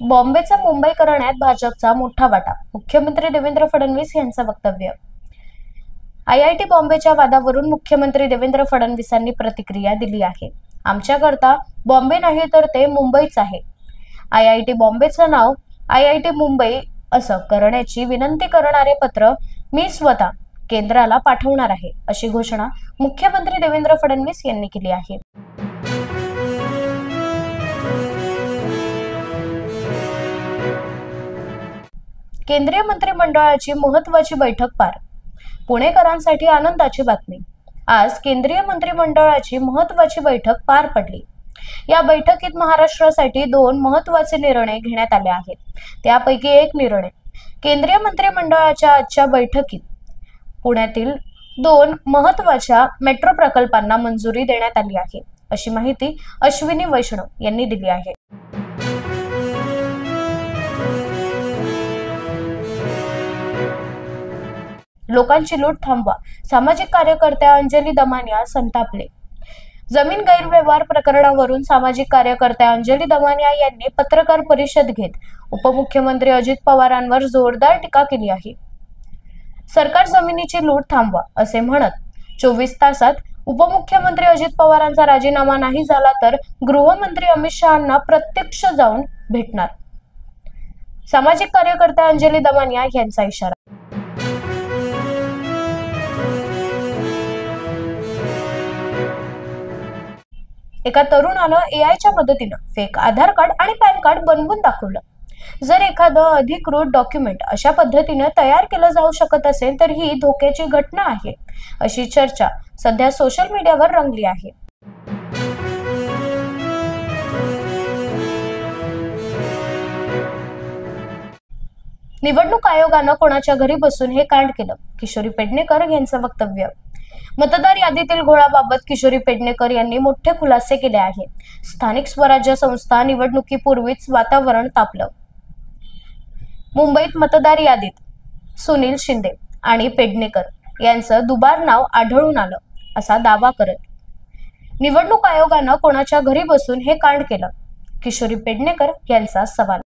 बॉम्बेचा मुंबई करण्यात भाजपचा मोठा वाटा, मुख्यमंत्री देवेंद्र फडणवीस यांचं वक्तव्य। आयआयटी बॉम्बेच्या वादावरून मुख्यमंत्री देवेंद्र फडणवीसांनी प्रतिक्रिया दिली आहे। आमच्याकरता बॉम्बे नाही तर ते मुंबईच आहे। आयआयटी बॉम्बेचं नाव आयआयटी मुंबई असं करण्याची विनंती करणारे पत्र मी स्वतः केंद्राला पाठवणार आहे, अशी घोषणा मुख्यमंत्री देवेंद्र फडणवीस यांनी केली आहे। केंद्रीय मंत्रिमंडळाची महत्त्वाची बैठक पार, पुणेकरांसाठी आनंदाची बातमी। आज केंद्रीय मंत्रिमंडळाची महत्त्वाची बैठक पार पडली। या बैठकीत महाराष्ट्रासाठी 2 महत्त्वाचे निर्णय घेण्यात आले आहेत। त्यापैकी एक निर्णय केंद्रीय मंत्रिमंडळाच्या आजच्या बैठकीत पुण्यातील 2 महत्त्वाच्या मेट्रो प्रकल्पांना मंजुरी देण्यात आली आहे, अशी माहिती अश्विनी वैष्णव यांनी दिली आहे। लोकांची लूट थांबवा, सामाजिक कार्यकर्त्या अंजली दमानिया संतापले। जमीन गैरव्यवहार प्रकरणावरून सामाजिक कार्यकर्त्या अंजली दमानिया यांनी पत्रकार परिषद घेत उपमुख्यमंत्री अजित पवारांवर जोरदार टीका केली आहे। सरकार जमिनीची लूट थांबवा असे म्हणत 24 तासात उपमुख्यमंत्री अजित पवारांचा राजीनामा नाही झाला तर गृहमंत्री अमित शहांना प्रत्यक्ष जाऊन भेटणार, सामाजिक कार्यकर्त्या अंजली दमानिया यांचा इशारा। एका तरुणानं एआयच्या मदतीनं फेक आधार कार्ड आणि पॅन कार्ड बनवून दाखवलं। जर एखादं अधिकृत डॉक्युमेंट अशा पद्धतीनं तयार केलं जाऊ शकत असेल तर ही धोक्याची घटना आहे, अशी चर्चा सध्या सोशल मीडियावर रंगली आहे। निवडणूक आयोगानं कोणाच्या घरी बसून हे कांड केलं, किशोरी पेडणेकर यांचं वक्तव्य। मतदार यादीतील घोळाबाबत किशोरी पेडणेकर यांनी मोठे खुलासे केले आहेत। स्थानिक स्वराज्य संस्था निवडणुकीपूर्वीच वातावरण तापलं। मुंबईत मतदार यादीत सुनील शिंदे आणि पेडणेकर यांचं दुबार नाव आढळून आलं, असा दावा करत निवडणूक आयोगानं कोणाच्या घरी बसून हे कांड केलं, किशोरी पेडणेकर यांचा सवाल।